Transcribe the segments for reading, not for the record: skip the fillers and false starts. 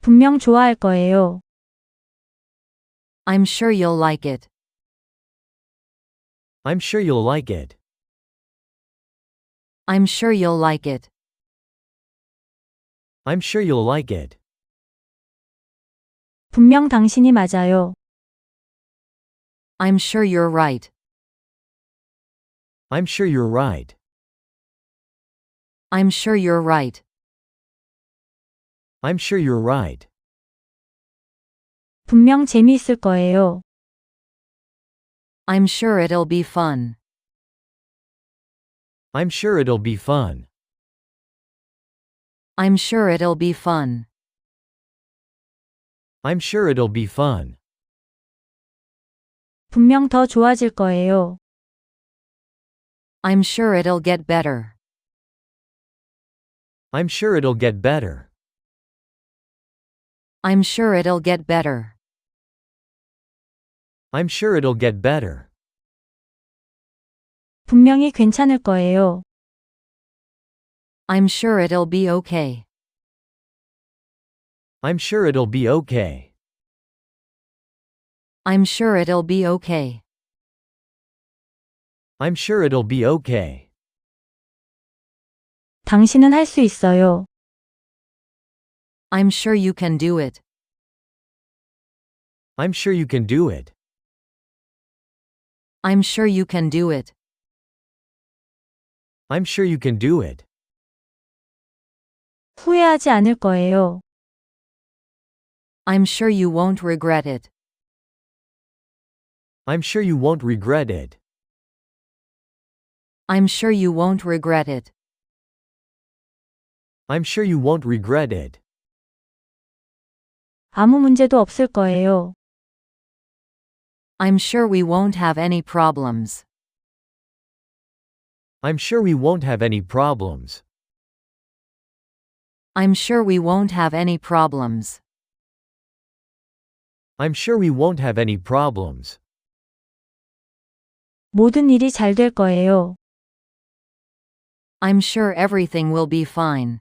분명 좋아할 거예요. I'm sure you'll like it. I'm sure you'll like it. I'm sure you'll like it. I'm sure you'll like it. 분명 당신이 맞아요. I'm sure you're right. I'm sure you're right. I'm sure you're right. I'm sure you're right. 분명 재미있을 거예요. I'm sure it'll be fun. I'm sure it'll be fun. I'm sure it'll be fun. I'm sure it'll be fun. 분명 더 좋아질 거예요. I'm sure it'll get better. I'm sure it'll get better. I'm sure it'll get better. I'm sure it'll get better. 분명히 괜찮을 거예요. I'm sure it'll be okay. I'm sure it'll be okay. I'm sure it'll be okay. I'm sure it'll be okay. 당신은 할 수 있어요. I'm sure you can do it. I'm sure you can do it. I'm sure you can do it. I'm sure you can do it. 후회하지 않을 거예요. I'm sure you won't regret it. I'm sure you won't regret it. I'm sure you won't regret it. I'm sure you won't regret it. 아무 문제도 없을 거예요. I'm sure we won't have any problems. I'm sure we won't have any problems. I'm sure we won't have any problems. I'm sure we won't have any problems. 모든 일이 잘 될 거예요. I'm sure everything will be fine.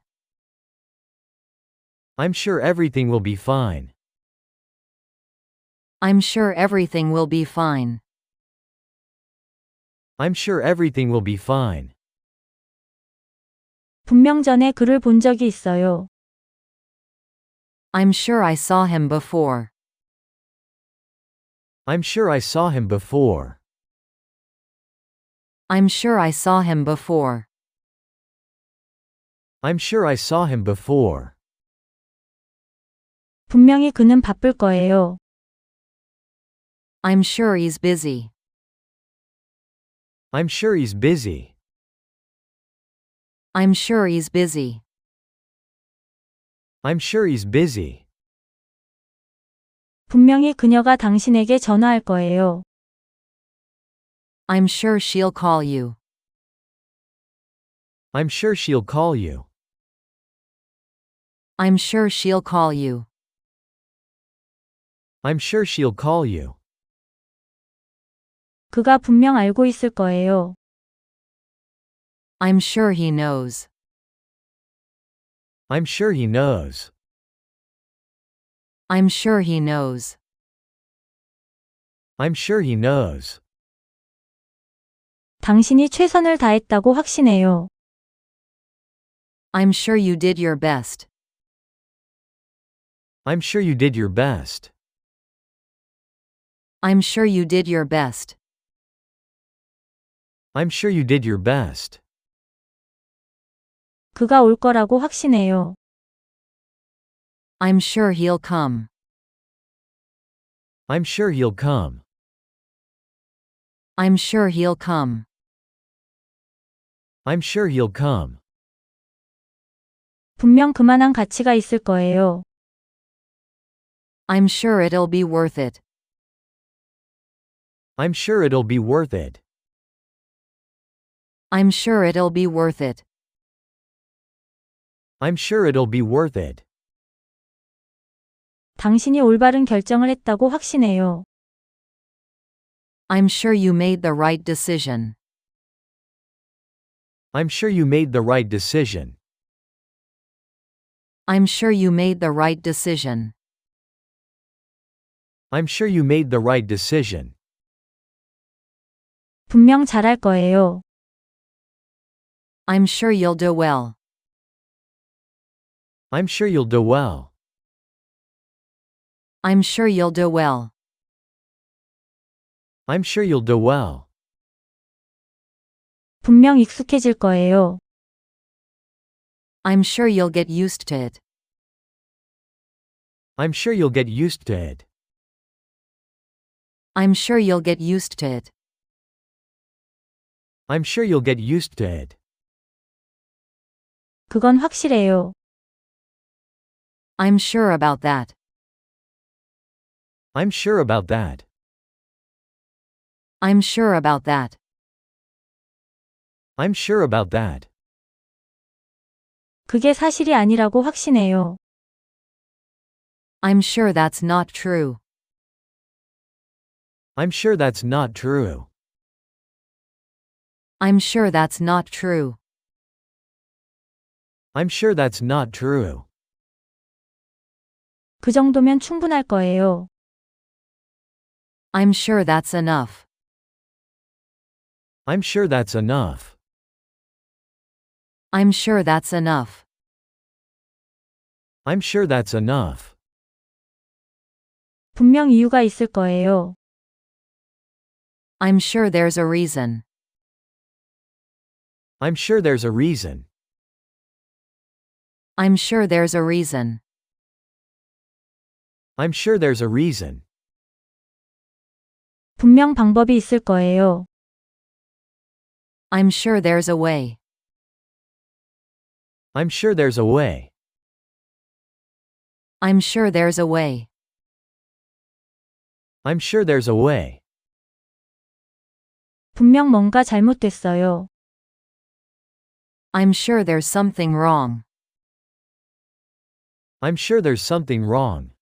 I'm sure everything will be fine. I'm sure everything will be fine. I'm sure everything will be fine. 분명 전에 그를 본 적이 있어요. I'm sure I saw him before. I'm sure I saw him before. I'm sure I saw him before. I'm sure I saw him before. 분명히 그는 바쁠 거예요. I'm sure he's busy. I'm sure he's busy. I'm sure he's busy. I'm sure he's busy. 분명히 그녀가 당신에게 전화할 거예요. I'm sure she'll call you. I'm sure she'll call you. I'm sure she'll call you. I'm sure she'll call you. 그가 분명 알고 있을 거예요. I'm sure he knows. I'm sure he knows. I'm sure he knows. I'm sure he knows. 당신이 최선을 다했다고 확신해요. I'm sure you did your best. I'm sure you did your best. I'm sure you did your best. I'm sure you did your best. 그가 올 거라고 확신해요. I'm sure he'll come. I'm sure he'll come. I'm sure he'll come. I'm sure he'll come. 분명 그만한 가치가 있을 거예요. I'm sure it'll be worth it. I'm sure it'll be worth it. I'm sure it'll be worth it. I'm sure it'll be worth it. 당신이 올바른 결정을 했다고 확신해요. I'm sure you made the right decision. I'm sure you made the right decision. I'm sure you made the right decision. I'm sure you made the right decision. 분명 잘할 거예요. I'm sure you'll do well. I'm sure you'll do well. I'm sure you'll do well. I'm sure you'll do well. 분명 익숙해질 거예요. I'm sure you'll get used to it. I'm sure you'll get used to it. I'm sure you'll get used to it. I'm sure you'll get used to it. 그건 확실해요. I'm sure about that. I'm sure about that. I'm sure about that. I'm sure about that. 그게 사실이 아니라고 확신해요. I'm sure that's not true. I'm sure that's not true. I'm sure that's not true. I'm sure that's not true. 그 정도면 충분할 거예요. I'm sure that's enough. I'm sure that's enough. I'm sure that's enough. I'm sure that's enough. 분명 이유가 있을 거예요. I'm sure there's a reason. I'm sure there's a reason. I'm sure there's a reason. I'm sure there's a reason. 분명 방법이 있을 거예요. I'm sure there's a way. I'm sure there's a way. I'm sure there's a way. I'm sure there's a way. 분명 뭔가 잘못됐어요. I'm sure there's something wrong. I'm sure there's something wrong.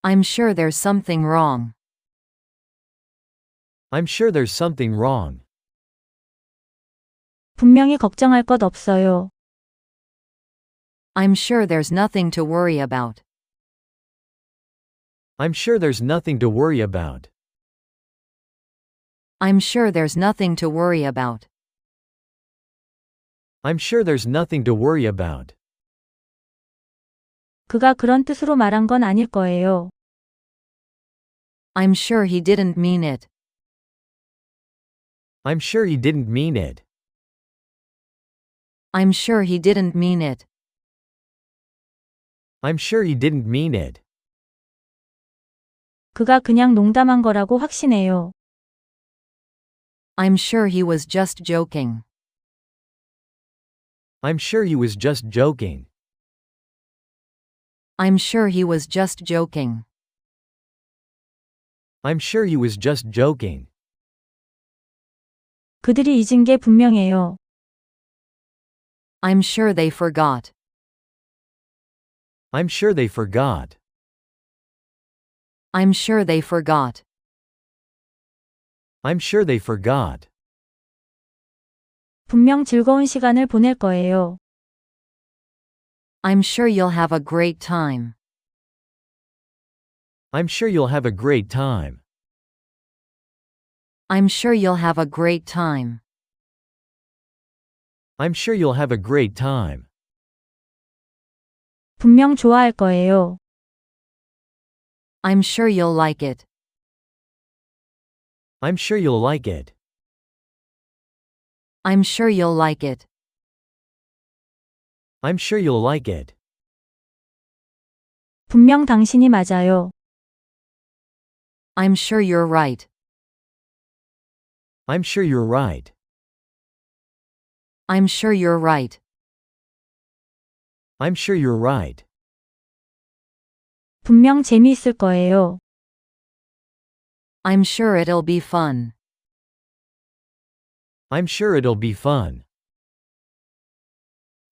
I'm sure there's something wrong. I'm sure there's something wrong. 분명히 걱정할 것 없어요. I'm sure there's nothing to worry about. I'm sure there's nothing to worry about. I'm sure there's nothing to worry about. I'm sure there's nothing to worry about. 그가 그런 뜻으로 말한 건 아닐 거예요. I'm sure he didn't mean it. I'm sure he didn't mean it. I'm sure he didn't mean it. I'm sure he didn't mean it. 그가 그냥 농담한 거라고 확신해요. I'm sure he was just joking. I'm sure he was just joking. I'm sure he was just joking. I'm sure he was just joking. 그들이 잊은 게 분명해요. I'm sure they forgot. I'm sure they forgot. I'm sure they forgot. I'm sure they forgot. 분명 즐거운 시간을 보낼 거예요. I'm sure you'll have a great time. I'm sure you'll have a great time. I'm sure you'll have a great time. I'm sure you'll have a great time. 분명 좋아할 거예요. I'm sure you'll like it. I'm sure you'll like it. I'm sure you'll like it. I'm sure you'll like it. 분명 당신이 맞아요. I'm sure you're right. I'm sure you're right. I'm sure you're right. I'm sure you're right. 분명 재미있을 거예요. I'm sure it'll be fun. I'm sure it'll be fun.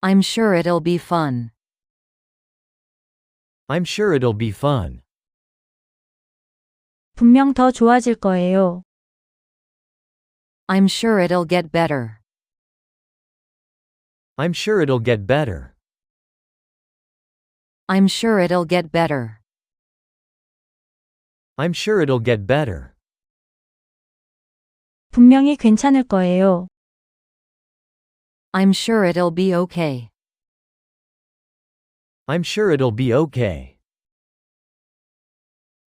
I'm sure it'll be fun. I'm sure it'll be fun. 분명 더 좋아질 거예요. I'm sure it'll get better. I'm sure it'll get better. I'm sure it'll get better. I'm sure it'll get better. 분명히 괜찮을 거예요. I'm sure it'll be okay. I'm sure it'll be okay.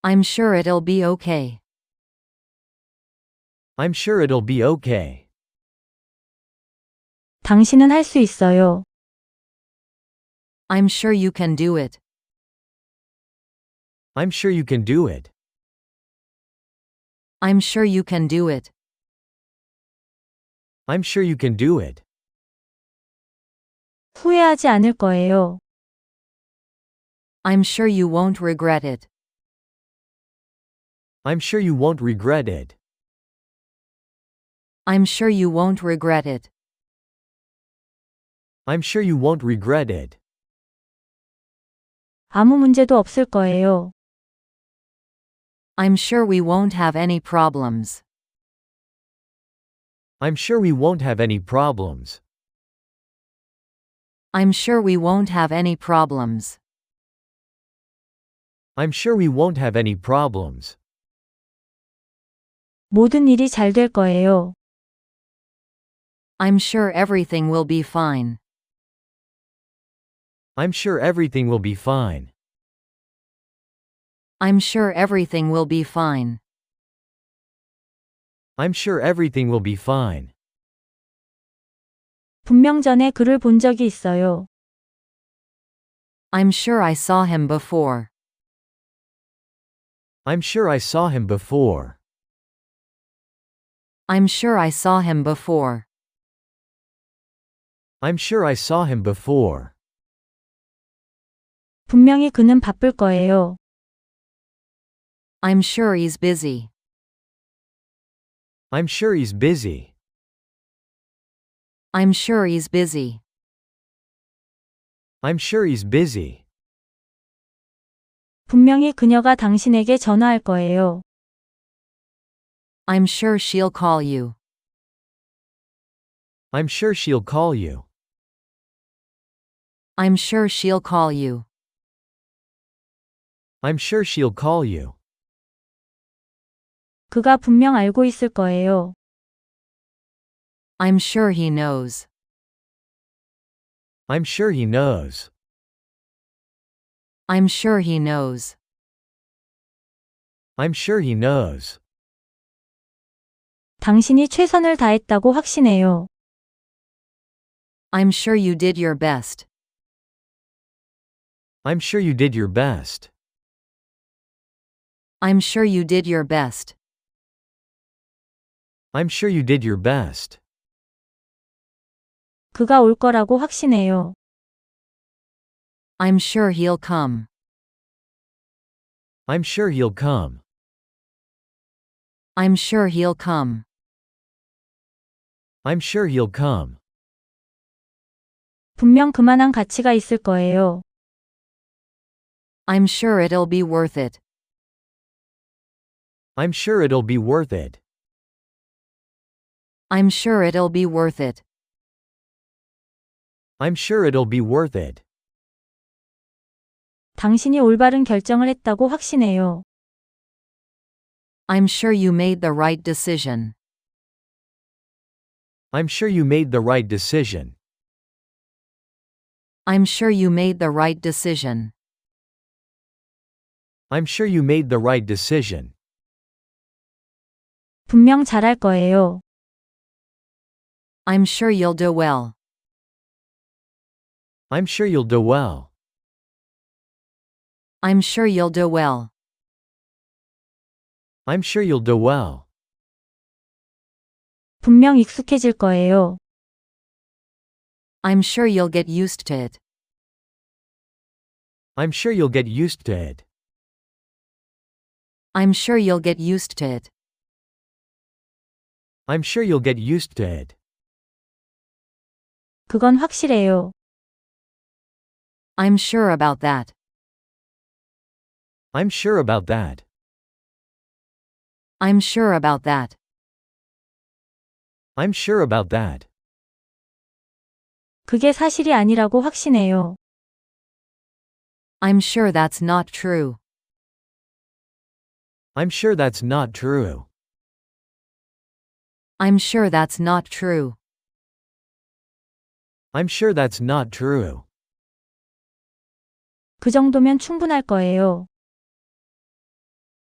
I'm sure it'll be okay. I'm sure it'll be okay. 당신은 할 수 있어요. I'm sure you can do it. I'm sure you can do it. I'm sure you can do it. I'm sure you can do it. 후회하지 않을 거예요. I'm sure you won't regret it. I'm sure you won't regret it. I'm sure you won't regret it. I'm sure you won't regret it. 아무 문제도 없을 거예요. I'm sure we won't have any problems. I'm sure we won't have any problems. I'm sure we won't have any problems. I'm sure we won't have any problems. 모든 일이 잘 될 거예요. I'm sure everything will be fine. I'm sure everything will be fine. I'm sure everything will be fine. I'm sure everything will be fine. 분명 전에 그를 본 적이 있어요. I'm sure I saw him before. I'm sure I saw him before. I'm sure I saw him before. I'm sure I saw him before. 분명히 그는 바쁠 거예요. I'm sure he's busy. I'm sure he's busy. I'm sure he's busy. I'm sure he's busy. 분명히 그녀가 당신에게 전화할 거예요. I'm sure she'll call you. I'm sure she'll call you. I'm sure she'll call you. I'm sure she'll call you. 그가 분명 알고 있을 거예요. I'm sure he knows. I'm sure he knows. I'm sure he knows. I'm sure he knows. 당신이 최선을 다했다고 확신해요. I'm sure you did your best. I'm sure you did your best. I'm sure you did your best. I'm sure you did your best. 그가 올 거라고 확신해요. I'm sure he'll come. I'm sure he'll come. I'm sure he'll come. I'm sure he'll come. 분명 그만한 가치가 있을 거예요. I'm sure it'll be worth it. I'm sure it'll be worth it. I'm sure it'll be worth it. I'm sure it'll be worth it. 당신이 올바른 결정을 했다고 확신해요. I'm sure you made the right decision. I'm sure you made the right decision. I'm sure you made the right decision. I'm sure you made the right decision. 분명 잘할 거예요. I'm sure you'll do well. I'm sure you'll do well. I'm sure you'll do well. I'm sure you'll do well. 분명 익숙해질 거예요. I'm sure you'll get used to it. I'm sure you'll get used to it. I'm sure you'll get used to it. I'm sure you'll get used to it. 그건 확실해요. I'm sure about that. I'm sure about that. I'm sure about that. I'm sure about that. 그게 사실이 아니라고 확신해요. I'm sure that's not true. I'm sure that's not true. I'm sure that's not true. I'm sure that's not true. 그 정도면 충분할 거예요.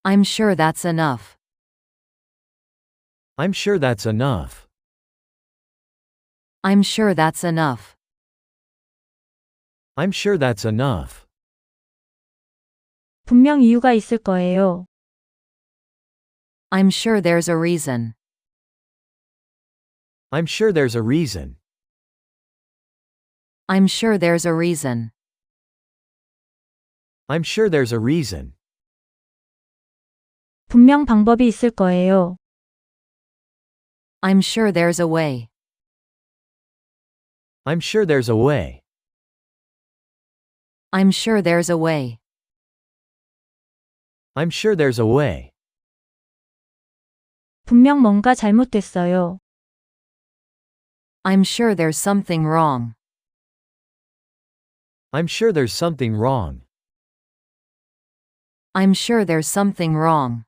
I'm sure that's enough. I'm sure that's enough. I'm sure that's enough. I'm sure that's enough. 분명 이유가 있을 거예요. I'm sure there's a reason. I'm sure there's a reason. I'm sure there's a reason. I'm sure there's a reason. 분명 방법이 있을 거예요. I'm sure there's a way. I'm sure there's a way. I'm sure there's a way. I'm sure there's a way. 분명 뭔가 잘못됐어요. I'm sure there's something wrong. I'm sure there's something wrong. I'm sure there's something wrong.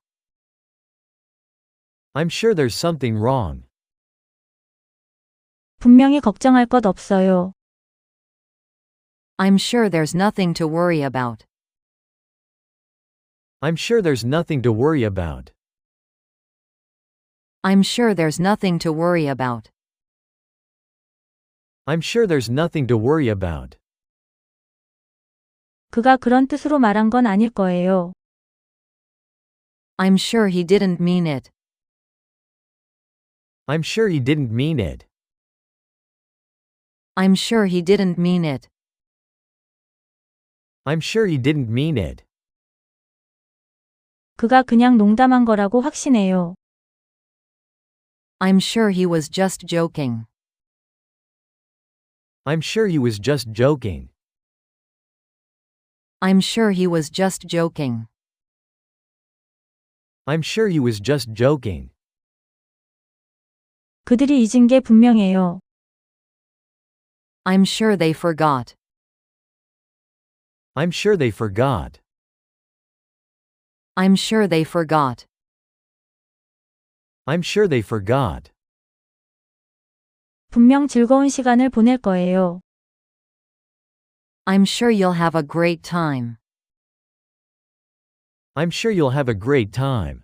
I'm sure there's something wrong. 분명히 걱정할 것 없어요. I'm sure there's nothing to worry about. I'm sure there's nothing to worry about. I'm sure there's nothing to worry about. I'm sure there's nothing to worry about. 그가 그런 뜻으로 말한 건 아닐 거예요. I'm sure he didn't mean it. I'm sure he didn't mean it. I'm sure he didn't mean it. I'm sure he didn't mean it. 그가 그냥 농담한 거라고 확신해요. I'm sure he was just joking. I'm sure he was just joking. I'm sure he was just joking. I'm sure he was just joking. 그들이 잊은 게 분명해요. I'm sure they forgot. I'm sure they forgot. I'm sure they forgot. I'm sure they forgot. 분명 즐거운 시간을 보낼 거예요. I'm sure you'll have a great time. I'm sure you'll have a great time.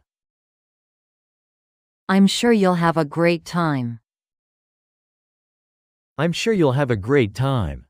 I'm sure you'll have a great time. I'm sure you'll have a great time.